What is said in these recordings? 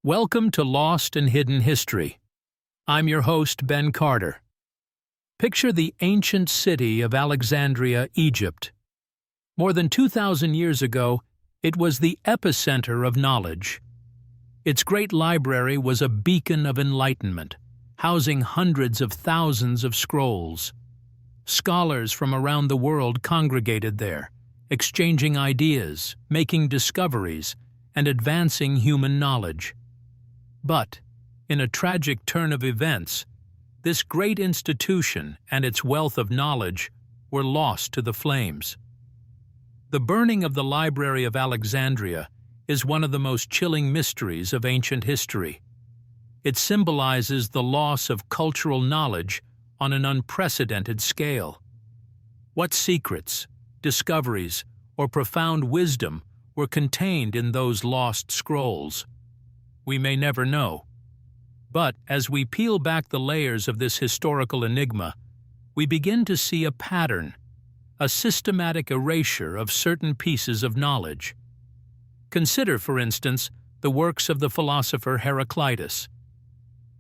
Welcome to Lost and Hidden History. I'm your host, Ben Carter. Picture the ancient city of Alexandria, Egypt. More than 2,000 years ago, it was the epicenter of knowledge. Its great library was a beacon of enlightenment, housing hundreds of thousands of scrolls. Scholars from around the world congregated there, exchanging ideas, making discoveries, and advancing human knowledge. But, in a tragic turn of events, this great institution and its wealth of knowledge were lost to the flames. The burning of the Library of Alexandria is one of the most chilling mysteries of ancient history. It symbolizes the loss of cultural knowledge on an unprecedented scale. What secrets, discoveries, or profound wisdom were contained in those lost scrolls? We may never know. But as we peel back the layers of this historical enigma, we begin to see a pattern, a systematic erasure of certain pieces of knowledge. Consider, for instance, the works of the philosopher Heraclitus.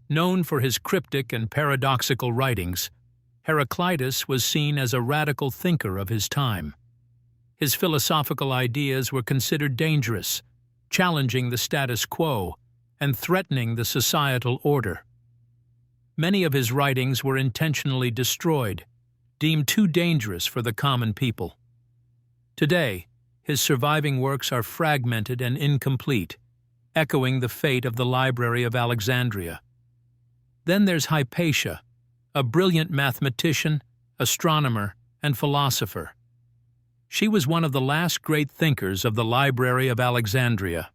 Known for his cryptic and paradoxical writings, Heraclitus was seen as a radical thinker of his time. His philosophical ideas were considered dangerous, challenging the status quo and threatening the societal order. Many of his writings were intentionally destroyed, deemed too dangerous for the common people. Today, his surviving works are fragmented and incomplete, echoing the fate of the Library of Alexandria. Then there's Hypatia, a brilliant mathematician, astronomer, and philosopher. She was one of the last great thinkers of the Library of Alexandria.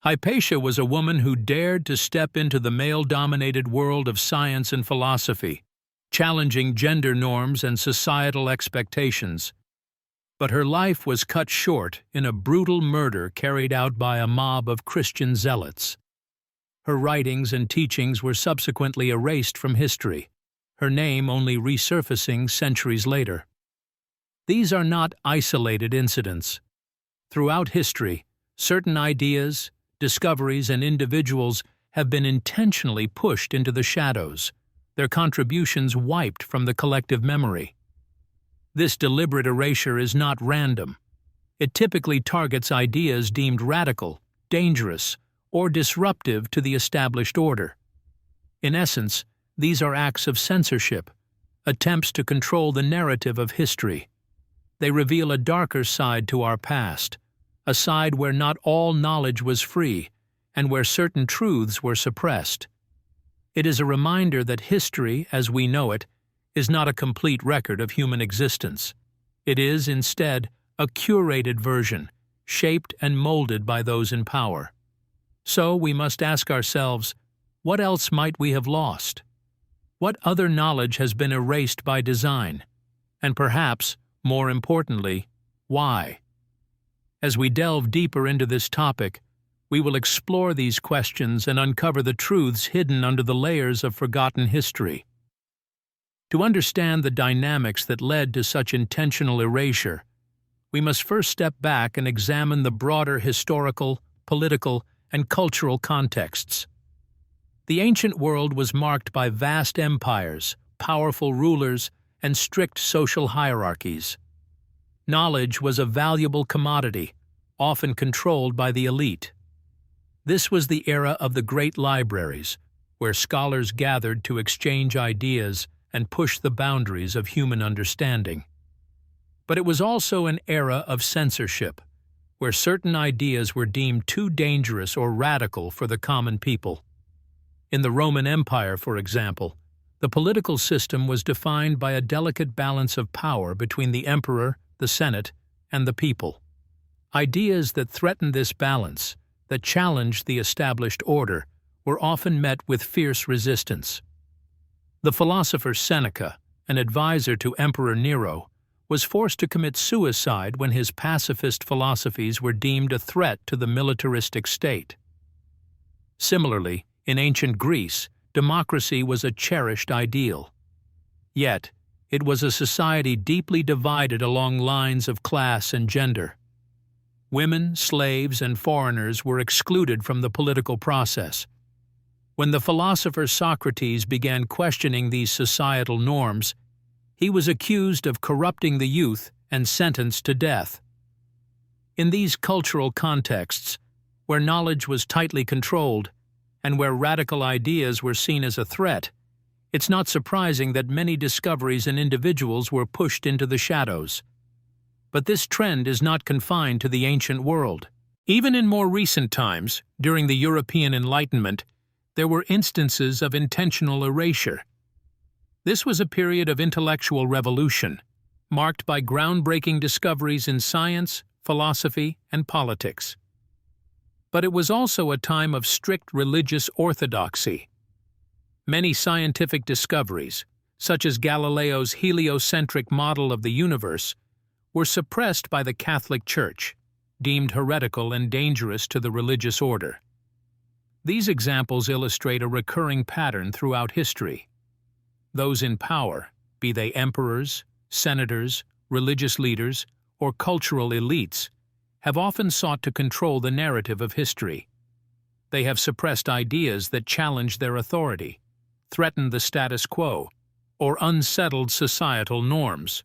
Hypatia was a woman who dared to step into the male-dominated world of science and philosophy, challenging gender norms and societal expectations. But her life was cut short in a brutal murder carried out by a mob of Christian zealots. Her writings and teachings were subsequently erased from history, her name only resurfacing centuries later. These are not isolated incidents. Throughout history, certain ideas, discoveries, and individuals have been intentionally pushed into the shadows, their contributions wiped from the collective memory. This deliberate erasure is not random. It typically targets ideas deemed radical, dangerous, or disruptive to the established order. In essence, these are acts of censorship, attempts to control the narrative of history. They reveal a darker side to our past, a side where not all knowledge was free and where certain truths were suppressed. It is a reminder that history, as we know it, is not a complete record of human existence. It is, instead, a curated version, shaped and molded by those in power. So we must ask ourselves, what else might we have lost? What other knowledge has been erased by design? And perhaps, more importantly, why? As we delve deeper into this topic, we will explore these questions and uncover the truths hidden under the layers of forgotten history. To understand the dynamics that led to such intentional erasure, we must first step back and examine the broader historical, political, and cultural contexts. The ancient world was marked by vast empires, powerful rulers, and strict social hierarchies. Knowledge was a valuable commodity, often controlled by the elite. This was the era of the great libraries, where scholars gathered to exchange ideas and push the boundaries of human understanding. But it was also an era of censorship, where certain ideas were deemed too dangerous or radical for the common people. In the Roman Empire, for example, the political system was defined by a delicate balance of power between the emperor, the Senate, and the people. Ideas that threatened this balance, that challenged the established order, were often met with fierce resistance. The philosopher Seneca, an advisor to Emperor Nero, was forced to commit suicide when his pacifist philosophies were deemed a threat to the militaristic state. Similarly, in ancient Greece, democracy was a cherished ideal. Yet, it was a society deeply divided along lines of class and gender. Women, slaves, and foreigners were excluded from the political process. When the philosopher Socrates began questioning these societal norms, he was accused of corrupting the youth and sentenced to death. In these cultural contexts, where knowledge was tightly controlled and where radical ideas were seen as a threat, it's not surprising that many discoveries and individuals were pushed into the shadows. But this trend is not confined to the ancient world. Even in more recent times, during the European Enlightenment, there were instances of intentional erasure. This was a period of intellectual revolution, marked by groundbreaking discoveries in science, philosophy, and politics. But it was also a time of strict religious orthodoxy. Many scientific discoveries, such as Galileo's heliocentric model of the universe, were suppressed by the Catholic Church, deemed heretical and dangerous to the religious order. These examples illustrate a recurring pattern throughout history. Those in power, be they emperors, senators, religious leaders, or cultural elites, have often sought to control the narrative of history. They have suppressed ideas that challenge their authority, threatened the status quo, or unsettled societal norms.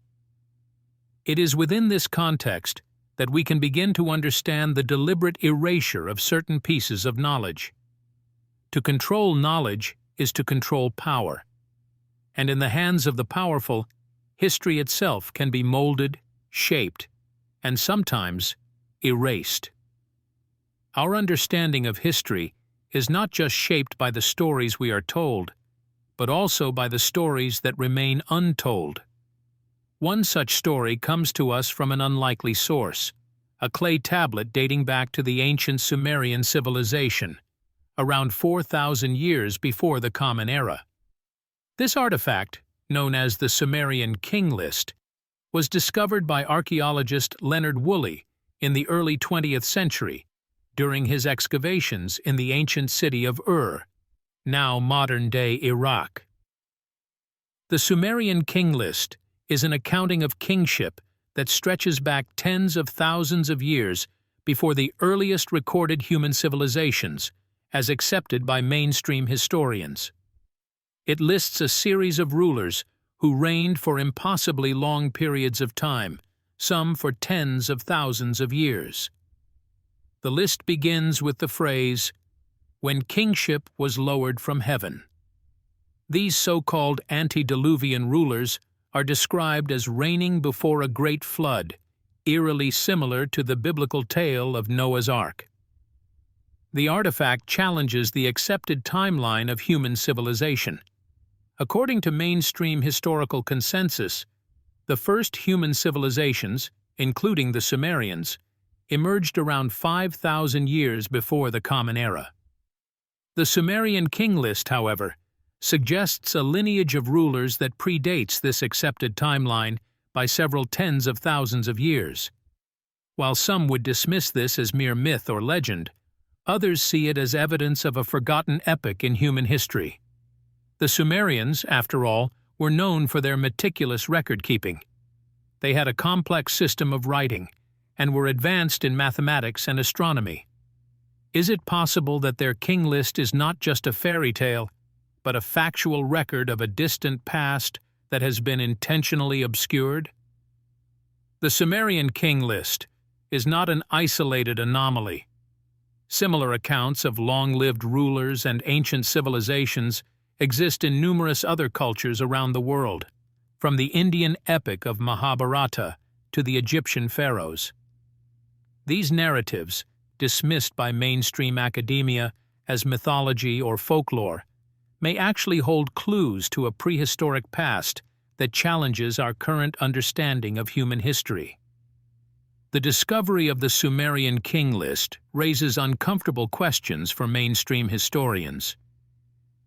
It is within this context that we can begin to understand the deliberate erasure of certain pieces of knowledge. To control knowledge is to control power. And in the hands of the powerful, history itself can be molded, shaped, and sometimes erased. Our understanding of history is not just shaped by the stories we are told, but also by the stories that remain untold. One such story comes to us from an unlikely source, a clay tablet dating back to the ancient Sumerian civilization, around 4,000 years before the Common Era. This artifact, known as the Sumerian King List, was discovered by archaeologist Leonard Woolley in the early 20th century during his excavations in the ancient city of Ur, now modern-day Iraq. The Sumerian King List is an accounting of kingship that stretches back tens of thousands of years before the earliest recorded human civilizations, as accepted by mainstream historians. It lists a series of rulers who reigned for impossibly long periods of time, some for tens of thousands of years. The list begins with the phrase, "when kingship was lowered from heaven." These so-called antediluvian rulers are described as reigning before a great flood, eerily similar to the biblical tale of Noah's Ark. The artifact challenges the accepted timeline of human civilization. According to mainstream historical consensus, the first human civilizations, including the Sumerians, emerged around 5,000 years before the Common Era. The Sumerian King List, however, suggests a lineage of rulers that predates this accepted timeline by several tens of thousands of years. While some would dismiss this as mere myth or legend, others see it as evidence of a forgotten epoch in human history. The Sumerians, after all, were known for their meticulous record-keeping. They had a complex system of writing and were advanced in mathematics and astronomy. Is it possible that their king list is not just a fairy tale, but a factual record of a distant past that has been intentionally obscured? The Sumerian king list is not an isolated anomaly. Similar accounts of long-lived rulers and ancient civilizations exist in numerous other cultures around the world, from the Indian epic of Mahabharata to the Egyptian pharaohs. These narratives, dismissed by mainstream academia as mythology or folklore, may actually hold clues to a prehistoric past that challenges our current understanding of human history. The discovery of the Sumerian king list raises uncomfortable questions for mainstream historians.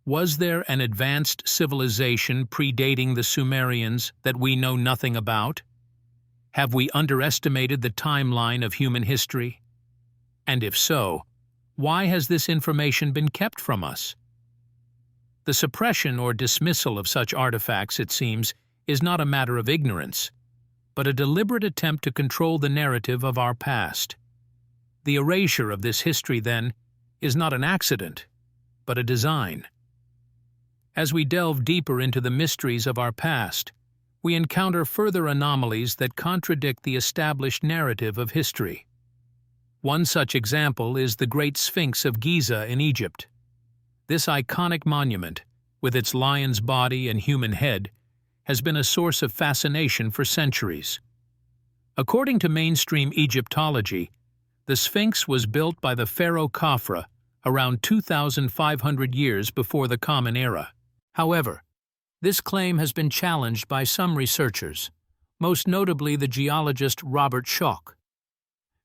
Was there an advanced civilization predating the Sumerians that we know nothing about? Have we underestimated the timeline of human history? And if so, why has this information been kept from us? The suppression or dismissal of such artifacts, it seems, is not a matter of ignorance, but a deliberate attempt to control the narrative of our past. The erasure of this history, then, is not an accident, but a design. As we delve deeper into the mysteries of our past, we encounter further anomalies that contradict the established narrative of history. One such example is the Great Sphinx of Giza in Egypt. This iconic monument, with its lion's body and human head, has been a source of fascination for centuries. According to mainstream Egyptology, the Sphinx was built by the pharaoh Khafra around 2,500 years before the Common Era. However, this claim has been challenged by some researchers, most notably the geologist Robert Schoch.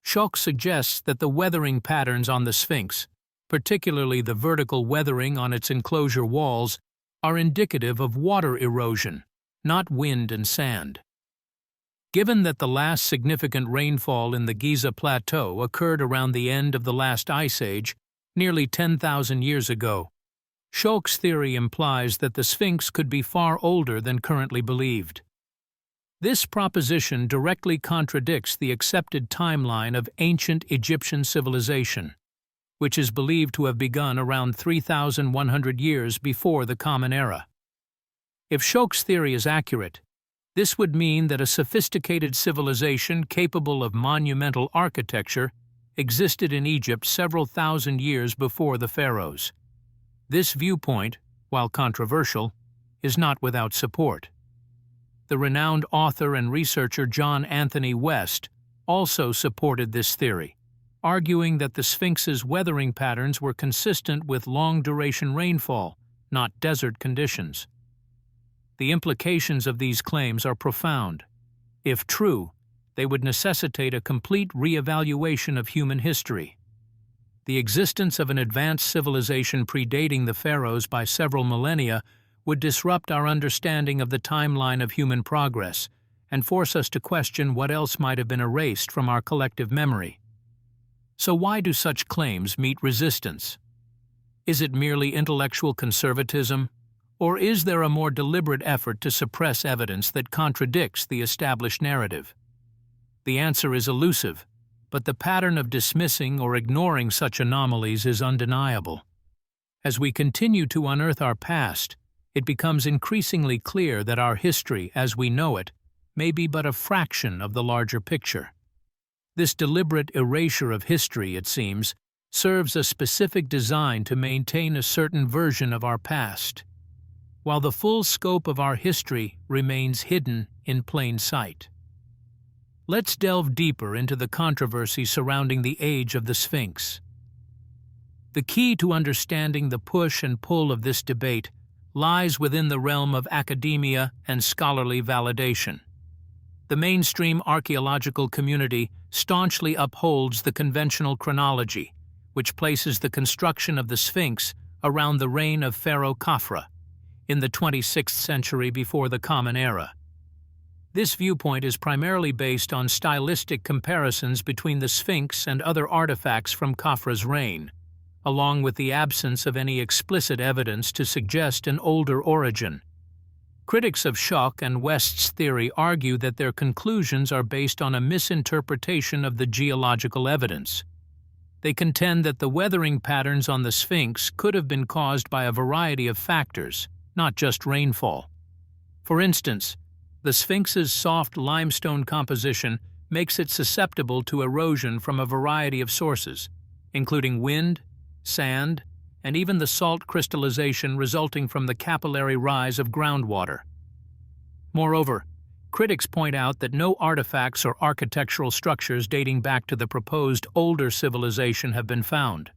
Schoch suggests that the weathering patterns on the Sphinx, particularly the vertical weathering on its enclosure walls, are indicative of water erosion, not wind and sand. Given that the last significant rainfall in the Giza Plateau occurred around the end of the last ice age, nearly 10,000 years ago, Schoch's theory implies that the Sphinx could be far older than currently believed. This proposition directly contradicts the accepted timeline of ancient Egyptian civilization, which is believed to have begun around 3,100 years before the Common Era. If Schoch's theory is accurate, this would mean that a sophisticated civilization capable of monumental architecture existed in Egypt several thousand years before the pharaohs. This viewpoint, while controversial, is not without support. The renowned author and researcher John Anthony West also supported this theory, arguing that the Sphinx's weathering patterns were consistent with long-duration rainfall, not desert conditions. The implications of these claims are profound. If true, they would necessitate a complete re-evaluation of human history. The existence of an advanced civilization predating the pharaohs by several millennia would disrupt our understanding of the timeline of human progress and force us to question what else might have been erased from our collective memory. So why do such claims meet resistance? Is it merely intellectual conservatism, or is there a more deliberate effort to suppress evidence that contradicts the established narrative? The answer is elusive, but the pattern of dismissing or ignoring such anomalies is undeniable. As we continue to unearth our past, it becomes increasingly clear that our history, as we know it, may be but a fraction of the larger picture. This deliberate erasure of history, it seems, serves a specific design to maintain a certain version of our past, while the full scope of our history remains hidden in plain sight. Let's delve deeper into the controversy surrounding the age of the Sphinx. The key to understanding the push and pull of this debate lies within the realm of academia and scholarly validation. The mainstream archaeological community staunchly upholds the conventional chronology, which places the construction of the Sphinx around the reign of Pharaoh Khafra, in the 26th century before the Common Era. This viewpoint is primarily based on stylistic comparisons between the Sphinx and other artifacts from Khafra's reign, along with the absence of any explicit evidence to suggest an older origin. Critics of Schoch and West's theory argue that their conclusions are based on a misinterpretation of the geological evidence. They contend that the weathering patterns on the Sphinx could have been caused by a variety of factors, not just rainfall. For instance, the Sphinx's soft limestone composition makes it susceptible to erosion from a variety of sources, including wind, sand, and even the salt crystallization resulting from the capillary rise of groundwater. Moreover, critics point out that no artifacts or architectural structures dating back to the proposed older civilization have been found.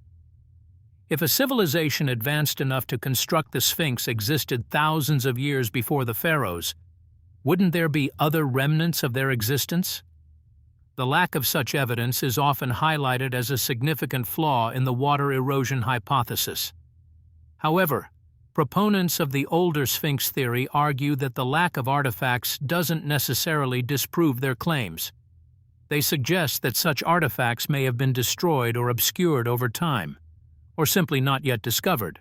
If a civilization advanced enough to construct the Sphinx existed thousands of years before the pharaohs, wouldn't there be other remnants of their existence? The lack of such evidence is often highlighted as a significant flaw in the water erosion hypothesis. However, proponents of the older Sphinx theory argue that the lack of artifacts doesn't necessarily disprove their claims. They suggest that such artifacts may have been destroyed or obscured over time, or simply not yet discovered.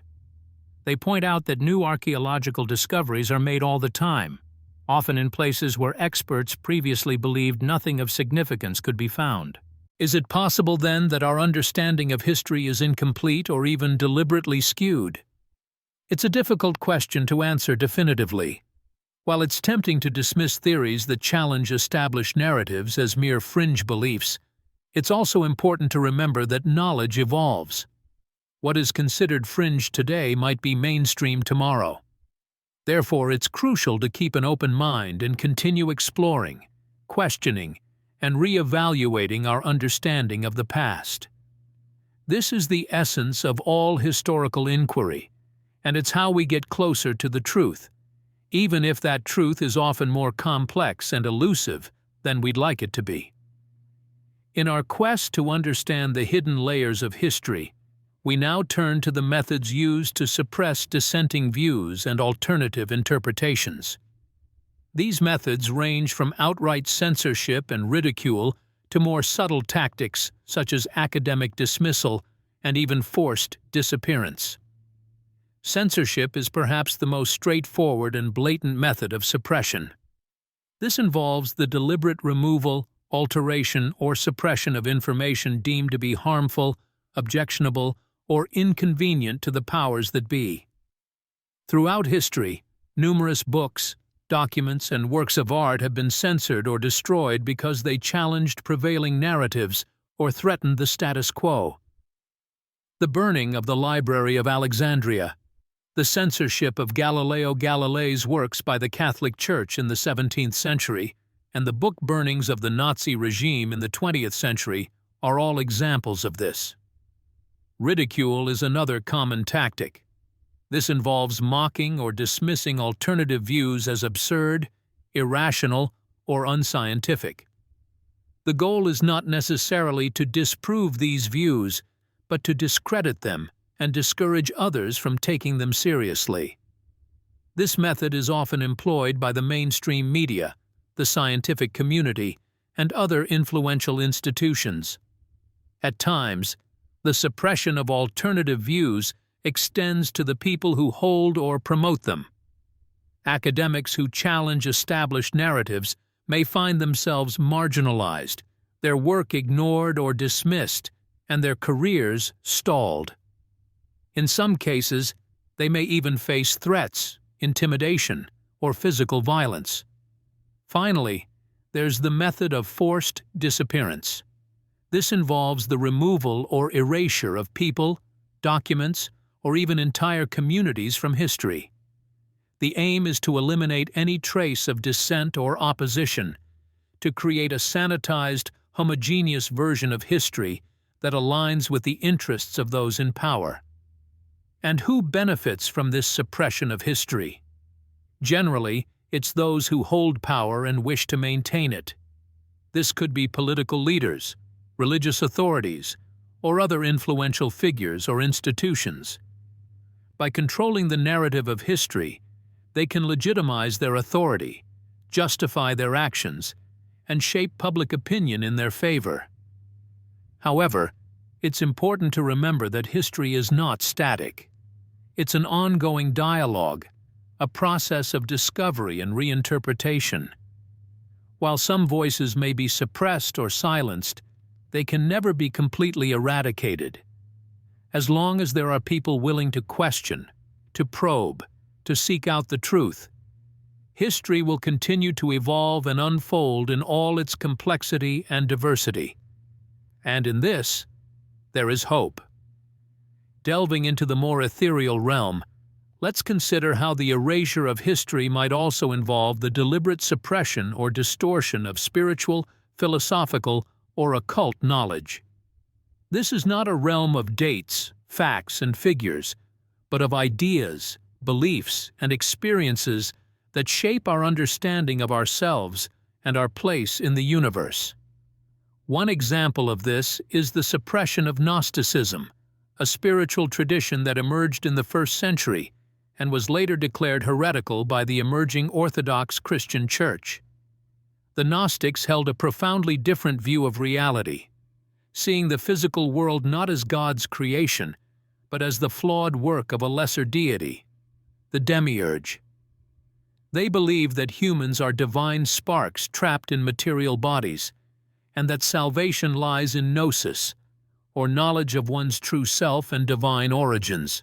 They point out that new archaeological discoveries are made all the time, often in places where experts previously believed nothing of significance could be found. Is it possible, then, that our understanding of history is incomplete or even deliberately skewed? It's a difficult question to answer definitively. While it's tempting to dismiss theories that challenge established narratives as mere fringe beliefs, it's also important to remember that knowledge evolves. What is considered fringe today might be mainstream tomorrow. Therefore, it's crucial to keep an open mind and continue exploring, questioning, and re-evaluating our understanding of the past. This is the essence of all historical inquiry, and it's how we get closer to the truth, even if that truth is often more complex and elusive than we'd like it to be. In our quest to understand the hidden layers of history, we now turn to the methods used to suppress dissenting views and alternative interpretations. These methods range from outright censorship and ridicule to more subtle tactics such as academic dismissal and even forced disappearance. Censorship is perhaps the most straightforward and blatant method of suppression. This involves the deliberate removal, alteration, or suppression of information deemed to be harmful, objectionable, or inconvenient to the powers that be. Throughout history, numerous books, documents, and works of art have been censored or destroyed because they challenged prevailing narratives or threatened the status quo. The burning of the Library of Alexandria, the censorship of Galileo Galilei's works by the Catholic Church in the 17th century, and the book burnings of the Nazi regime in the 20th century are all examples of this. Ridicule is another common tactic. This involves mocking or dismissing alternative views as absurd, irrational, or unscientific. The goal is not necessarily to disprove these views, but to discredit them and discourage others from taking them seriously. This method is often employed by the mainstream media, the scientific community, and other influential institutions. At times, the suppression of alternative views extends to the people who hold or promote them. Academics who challenge established narratives may find themselves marginalized, their work ignored or dismissed, and their careers stalled. In some cases, they may even face threats, intimidation, or physical violence. Finally, there's the method of forced disappearance. This involves the removal or erasure of people, documents, or even entire communities from history. The aim is to eliminate any trace of dissent or opposition, to create a sanitized, homogeneous version of history that aligns with the interests of those in power. And who benefits from this suppression of history? Generally, it's those who hold power and wish to maintain it. This could be political leaders, religious authorities, or other influential figures or institutions. By controlling the narrative of history, they can legitimize their authority, justify their actions, and shape public opinion in their favor. However, it's important to remember that history is not static. It's an ongoing dialogue, a process of discovery and reinterpretation. While some voices may be suppressed or silenced, they can never be completely eradicated. As long as there are people willing to question, to probe, to seek out the truth, history will continue to evolve and unfold in all its complexity and diversity. And in this, there is hope. Delving into the more ethereal realm, let's consider how the erasure of history might also involve the deliberate suppression or distortion of spiritual, philosophical, or occult knowledge. This is not a realm of dates, facts, and figures, but of ideas, beliefs, and experiences that shape our understanding of ourselves and our place in the universe. One example of this is the suppression of Gnosticism, a spiritual tradition that emerged in the 1st century and was later declared heretical by the emerging Orthodox Christian Church. The Gnostics held a profoundly different view of reality, seeing the physical world not as God's creation, but as the flawed work of a lesser deity, the demiurge. They believed that humans are divine sparks trapped in material bodies, and that salvation lies in gnosis, or knowledge of one's true self and divine origins.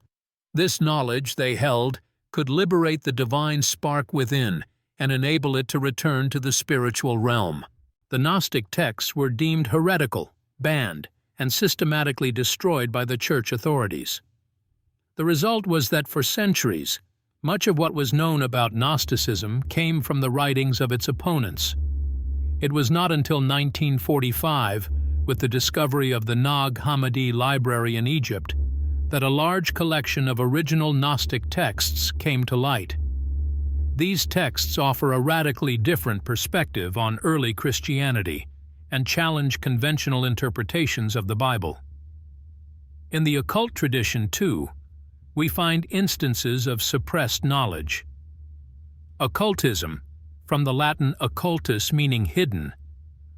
This knowledge, they held, could liberate the divine spark within and enable it to return to the spiritual realm. The Gnostic texts were deemed heretical, banned, and systematically destroyed by the church authorities. The result was that for centuries, much of what was known about Gnosticism came from the writings of its opponents. It was not until 1945, with the discovery of the Nag Hammadi Library in Egypt, that a large collection of original Gnostic texts came to light. These texts offer a radically different perspective on early Christianity and challenge conventional interpretations of the Bible. In the occult tradition, too, we find instances of suppressed knowledge. Occultism, from the Latin occultus meaning hidden,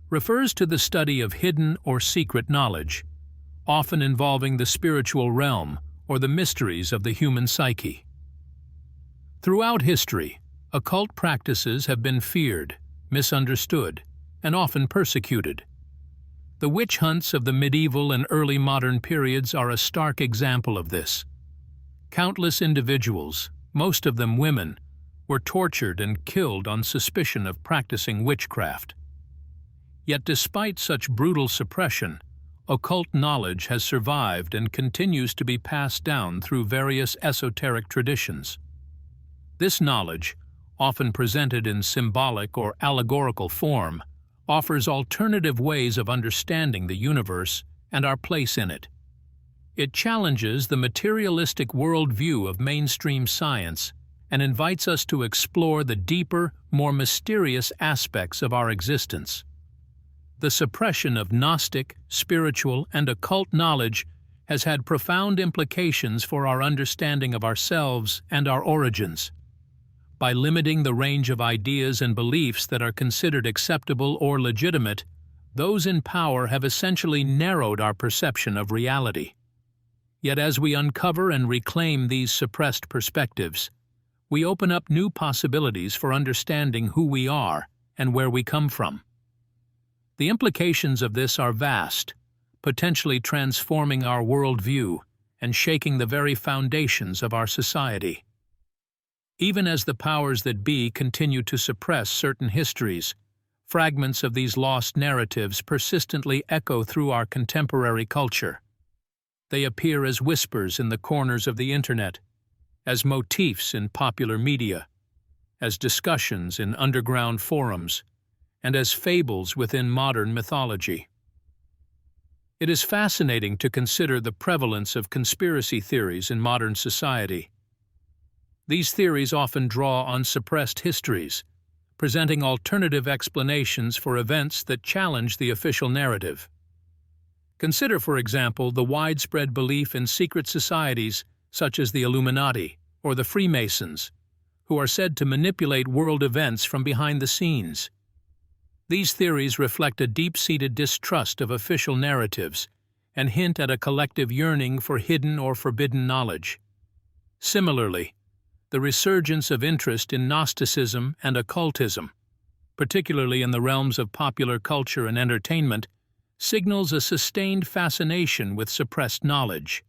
refers to the study of hidden or secret knowledge, often involving the spiritual realm or the mysteries of the human psyche. Throughout history, occult practices have been feared, misunderstood, and often persecuted. The witch hunts of the medieval and early modern periods are a stark example of this. Countless individuals, most of them women, were tortured and killed on suspicion of practicing witchcraft. Yet despite such brutal suppression, occult knowledge has survived and continues to be passed down through various esoteric traditions. This knowledge, often presented in symbolic or allegorical form, offers alternative ways of understanding the universe and our place in it. It challenges the materialistic worldview of mainstream science and invites us to explore the deeper, more mysterious aspects of our existence. The suppression of Gnostic, spiritual, and occult knowledge has had profound implications for our understanding of ourselves and our origins. By limiting the range of ideas and beliefs that are considered acceptable or legitimate, those in power have essentially narrowed our perception of reality. Yet as we uncover and reclaim these suppressed perspectives, we open up new possibilities for understanding who we are and where we come from. The implications of this are vast, potentially transforming our worldview and shaking the very foundations of our society. Even as the powers that be continue to suppress certain histories, fragments of these lost narratives persistently echo through our contemporary culture. They appear as whispers in the corners of the internet, as motifs in popular media, as discussions in underground forums, and as fables within modern mythology. It is fascinating to consider the prevalence of conspiracy theories in modern society. These theories often draw on suppressed histories, presenting alternative explanations for events that challenge the official narrative. Consider, for example, the widespread belief in secret societies such as the Illuminati or the Freemasons, who are said to manipulate world events from behind the scenes. These theories reflect a deep-seated distrust of official narratives and hint at a collective yearning for hidden or forbidden knowledge. Similarly, the resurgence of interest in Gnosticism and occultism, particularly in the realms of popular culture and entertainment, signals a sustained fascination with suppressed knowledge.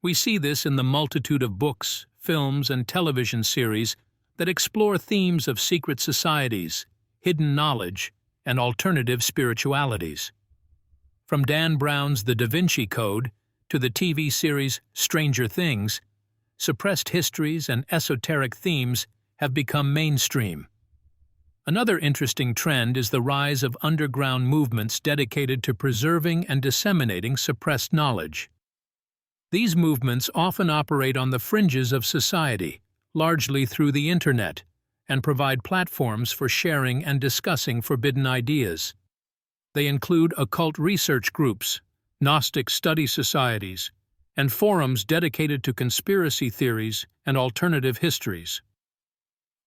We see this in the multitude of books, films, and television series that explore themes of secret societies, hidden knowledge, and alternative spiritualities. From Dan Brown's The Da Vinci Code to the TV series Stranger Things, suppressed histories and esoteric themes have become mainstream. Another interesting trend is the rise of underground movements dedicated to preserving and disseminating suppressed knowledge. These movements often operate on the fringes of society, largely through the internet, and provide platforms for sharing and discussing forbidden ideas. They include occult research groups, Gnostic study societies, and forums dedicated to conspiracy theories and alternative histories.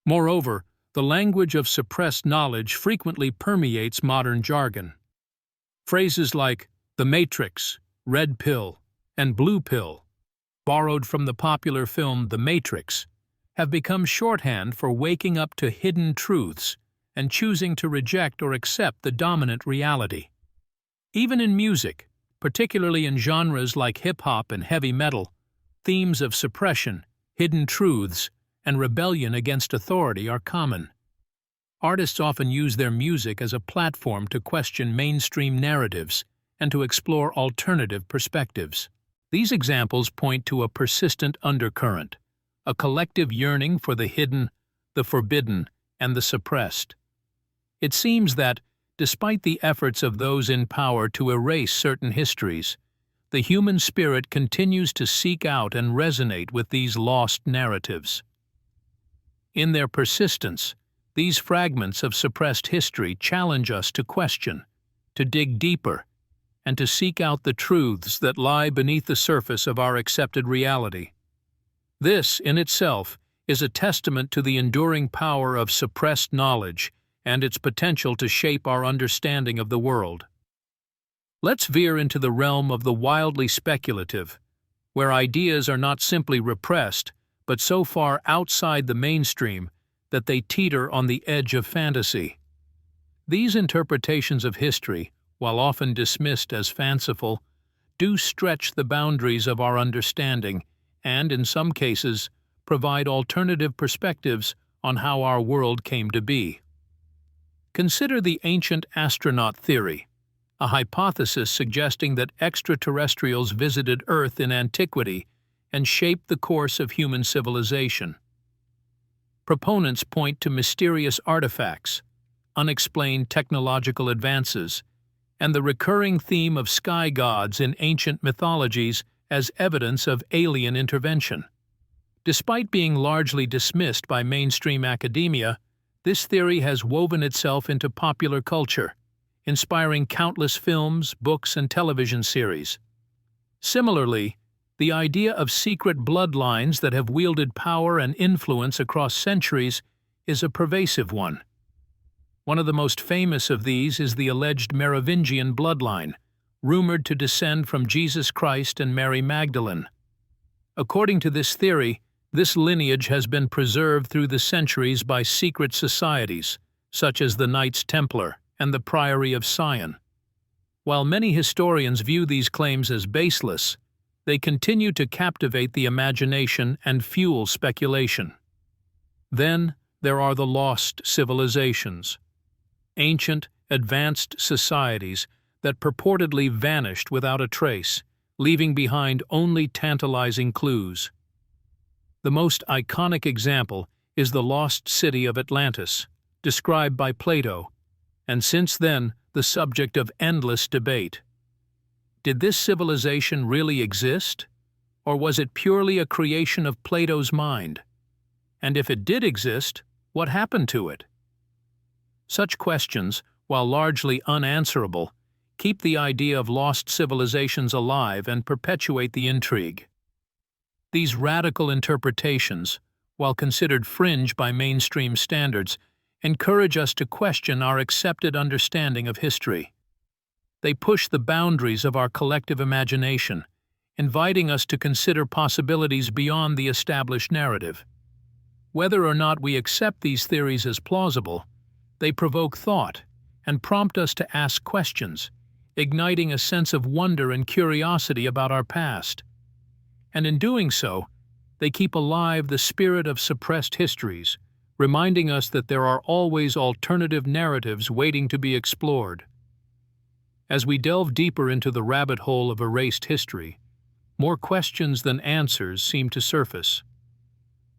Moreover, the language of suppressed knowledge frequently permeates modern jargon. Phrases like the Matrix, red pill, and blue pill, borrowed from the popular film The Matrix, have become shorthand for waking up to hidden truths and choosing to reject or accept the dominant reality. Even in music, particularly in genres like hip-hop and heavy metal, themes of suppression, hidden truths, and rebellion against authority are common. Artists often use their music as a platform to question mainstream narratives and to explore alternative perspectives. These examples point to a persistent undercurrent, a collective yearning for the hidden, the forbidden, and the suppressed. It seems that, despite the efforts of those in power to erase certain histories, the human spirit continues to seek out and resonate with these lost narratives. In their persistence, these fragments of suppressed history challenge us to question, to dig deeper, and to seek out the truths that lie beneath the surface of our accepted reality. This, in itself, is a testament to the enduring power of suppressed knowledge and its potential to shape our understanding of the world. Let's veer into the realm of the wildly speculative, where ideas are not simply repressed, but so far outside the mainstream that they teeter on the edge of fantasy. These interpretations of history, while often dismissed as fanciful, do stretch the boundaries of our understanding and, in some cases, provide alternative perspectives on how our world came to be. Consider the ancient astronaut theory, a hypothesis suggesting that extraterrestrials visited Earth in antiquity and shaped the course of human civilization. Proponents point to mysterious artifacts, unexplained technological advances, and the recurring theme of sky gods in ancient mythologies as evidence of alien intervention. Despite being largely dismissed by mainstream academia, this theory has woven itself into popular culture, inspiring countless films, books, and television series. Similarly, the idea of secret bloodlines that have wielded power and influence across centuries is a pervasive one. One of the most famous of these is the alleged Merovingian bloodline, rumored to descend from Jesus Christ and Mary Magdalene. According to this theory, this lineage has been preserved through the centuries by secret societies, such as the Knights Templar and the Priory of Sion. While many historians view these claims as baseless, they continue to captivate the imagination and fuel speculation. Then there are the lost civilizations, ancient, advanced societies that purportedly vanished without a trace, leaving behind only tantalizing clues. The most iconic example is the lost city of Atlantis, described by Plato, and since then the subject of endless debate. Did this civilization really exist, or was it purely a creation of Plato's mind? And if it did exist, what happened to it? Such questions, while largely unanswerable, keep the idea of lost civilizations alive and perpetuate the intrigue. These radical interpretations, while considered fringe by mainstream standards, encourage us to question our accepted understanding of history. They push the boundaries of our collective imagination, inviting us to consider possibilities beyond the established narrative. Whether or not we accept these theories as plausible, they provoke thought and prompt us to ask questions, igniting a sense of wonder and curiosity about our past. And in doing so, they keep alive the spirit of suppressed histories, reminding us that there are always alternative narratives waiting to be explored. As we delve deeper into the rabbit hole of erased history, more questions than answers seem to surface.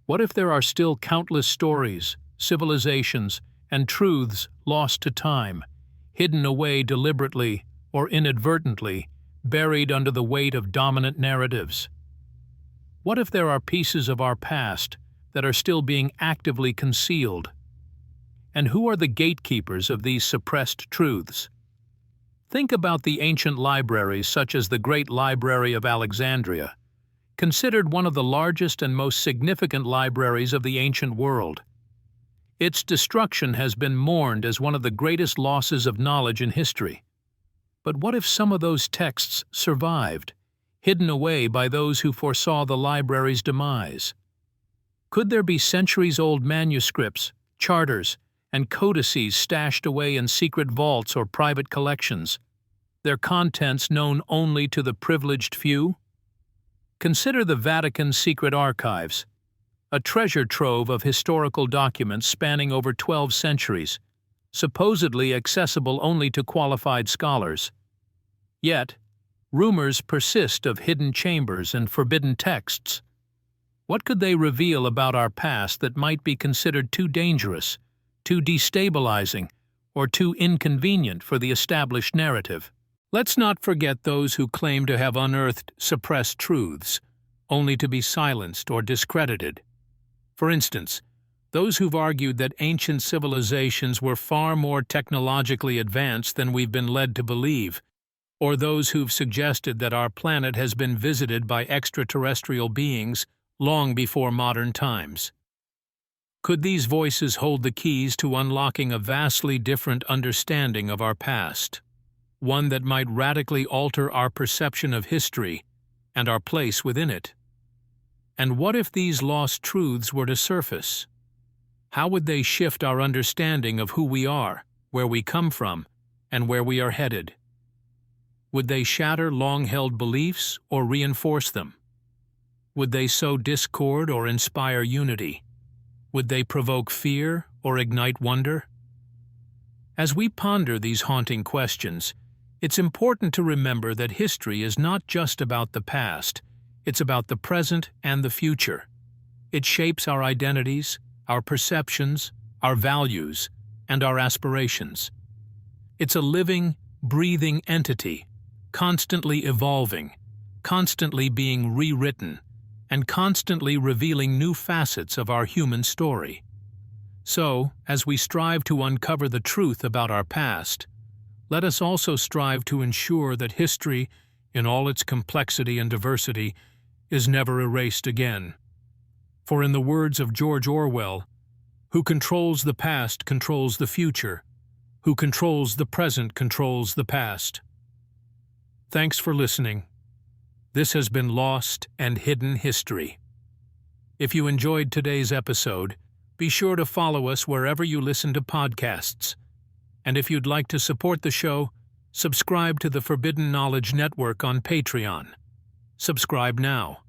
What if there are still countless stories, civilizations, and truths lost to time, hidden away deliberately or inadvertently, buried under the weight of dominant narratives? What if there are pieces of our past that are still being actively concealed? And who are the gatekeepers of these suppressed truths? Think about the ancient libraries such as the Great Library of Alexandria, considered one of the largest and most significant libraries of the ancient world. Its destruction has been mourned as one of the greatest losses of knowledge in history. But what if some of those texts survived, hidden away by those who foresaw the library's demise? Could there be centuries-old manuscripts, charters, and codices stashed away in secret vaults or private collections, their contents known only to the privileged few? Consider the Vatican's secret archives, a treasure trove of historical documents spanning over 12 centuries, supposedly accessible only to qualified scholars. Yet, rumors persist of hidden chambers and forbidden texts. What could they reveal about our past that might be considered too dangerous, too destabilizing, or too inconvenient for the established narrative? Let's not forget those who claim to have unearthed suppressed truths, only to be silenced or discredited. For instance, those who've argued that ancient civilizations were far more technologically advanced than we've been led to believe, or those who've suggested that our planet has been visited by extraterrestrial beings long before modern times. Could these voices hold the keys to unlocking a vastly different understanding of our past, one that might radically alter our perception of history and our place within it? And what if these lost truths were to surface? How would they shift our understanding of who we are, where we come from, and where we are headed? Would they shatter long-held beliefs or reinforce them? Would they sow discord or inspire unity? Would they provoke fear or ignite wonder? As we ponder these haunting questions, it's important to remember that history is not just about the past, it's about the present and the future. It shapes our identities, our perceptions, our values, and our aspirations. It's a living, breathing entity, constantly evolving, constantly being rewritten, and constantly revealing new facets of our human story. So, as we strive to uncover the truth about our past, let us also strive to ensure that history, in all its complexity and diversity, is never erased again. For in the words of George Orwell, "Who controls the past controls the future. Who controls the present controls the past." Thanks for listening. This has been Lost and Hidden History. If you enjoyed today's episode, be sure to follow us wherever you listen to podcasts. And if you'd like to support the show, subscribe to the Forbidden Knowledge Network on Patreon. Subscribe now.